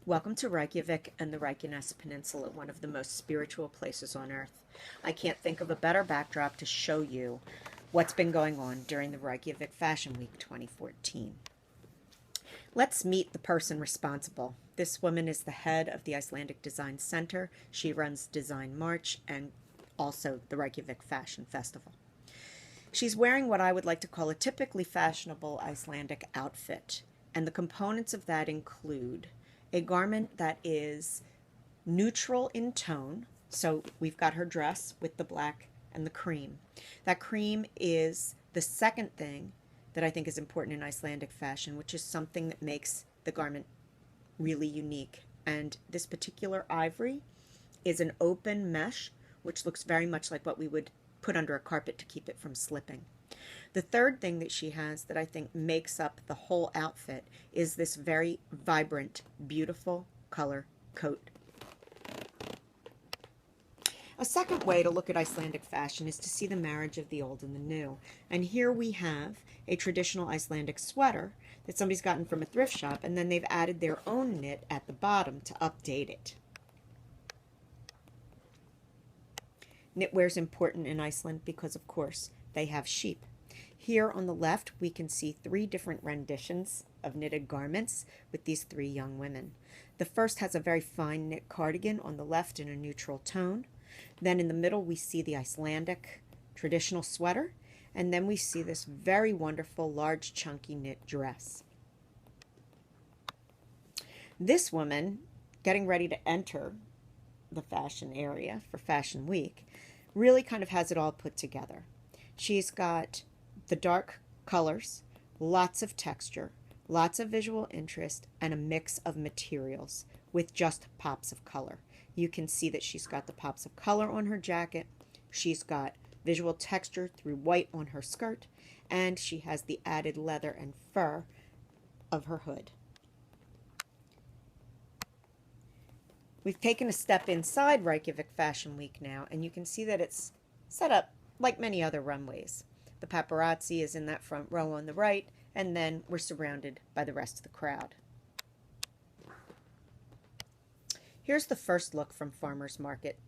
Welcome to Reykjavik and the Reykjanes Peninsula, one of the most spiritual places on earth. I can't think of a better backdrop to show you what's been going on during the Reykjavik Fashion Week 2014. Let's meet the person responsible. This woman is the head of the Icelandic Design Center. She runs Design March and also the Reykjavik Fashion Festival. She's wearing what I would like to call a typically fashionable Icelandic outfit, and the components of that include a garment that is neutral in tone. So we've got her dress with the black and the cream. That cream is the second thing that I think is important in Icelandic fashion, which is something that makes the garment really unique. And this particular ivory is an open mesh, which looks very much like what we would put under a carpet to keep it from slipping. The third thing that she has that I think makes up the whole outfit is this very vibrant, beautiful color coat. A second way to look at Icelandic fashion is to see the marriage of the old and the new. And here we have a traditional Icelandic sweater that somebody's gotten from a thrift shop, and then they've added their own knit at the bottom to update it. Knitwear is important in Iceland because, of course, they have sheep. Here on the left, we can see three different renditions of knitted garments with these three young women. The first has a very fine knit cardigan on the left in a neutral tone. Then in the middle, we see the Icelandic traditional sweater. And then we see this very wonderful, large, chunky knit dress. This woman, getting ready to enter the fashion area for Fashion Week, really kind of has it all put together. She's got the dark colors, lots of texture, lots of visual interest, and a mix of materials with just pops of color. You can see that she's got the pops of color on her jacket, she's got visual texture through white on her skirt, and she has the added leather and fur of her hood. We've taken a step inside Reykjavik Fashion Week now, and you can see that it's set up like many other runways. The paparazzi is in that front row on the right, and then we're surrounded by the rest of the crowd. Here's the first look from Farmer's Market.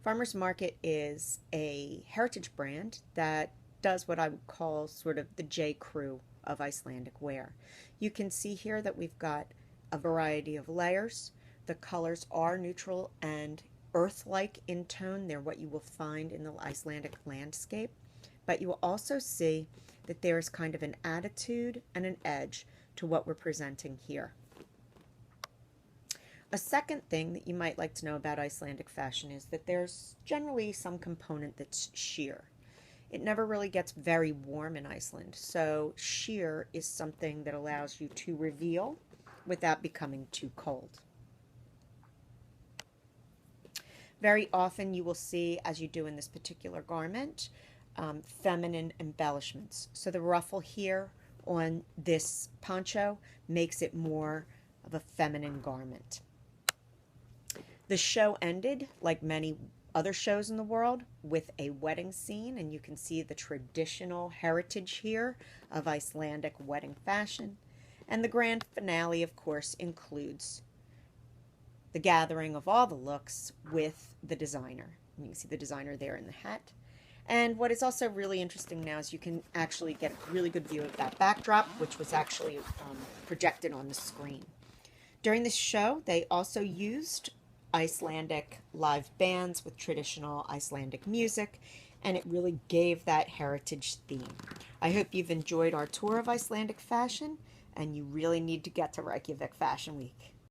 Farmer's Market is a heritage brand that does what I would call sort of the J. Crew of Icelandic wear. You can see here that we've got a variety of layers. The colors are neutral and earth-like in tone. They're what you will find in the Icelandic landscape. But you will also see that there is kind of an attitude and an edge to what we're presenting here. A second thing that you might like to know about Icelandic fashion is that there's generally some component that's sheer. It never really gets very warm in Iceland, so sheer is something that allows you to reveal without becoming too cold. Very often you will see, as you do in this particular garment, feminine embellishments. So the ruffle here on this poncho makes it more of a feminine garment. The show ended, like many other shows in the world, with a wedding scene, and you can see the traditional heritage here of Icelandic wedding fashion. And the grand finale, of course, includes the gathering of all the looks with the designer. You can see the designer there in the hat. And what is also really interesting now is you can actually get a really good view of that backdrop, which was actually projected on the screen. During this show, they also used Icelandic live bands with traditional Icelandic music, and it really gave that heritage theme. I hope you've enjoyed our tour of Icelandic fashion, and you really need to get to Reykjavik Fashion Week.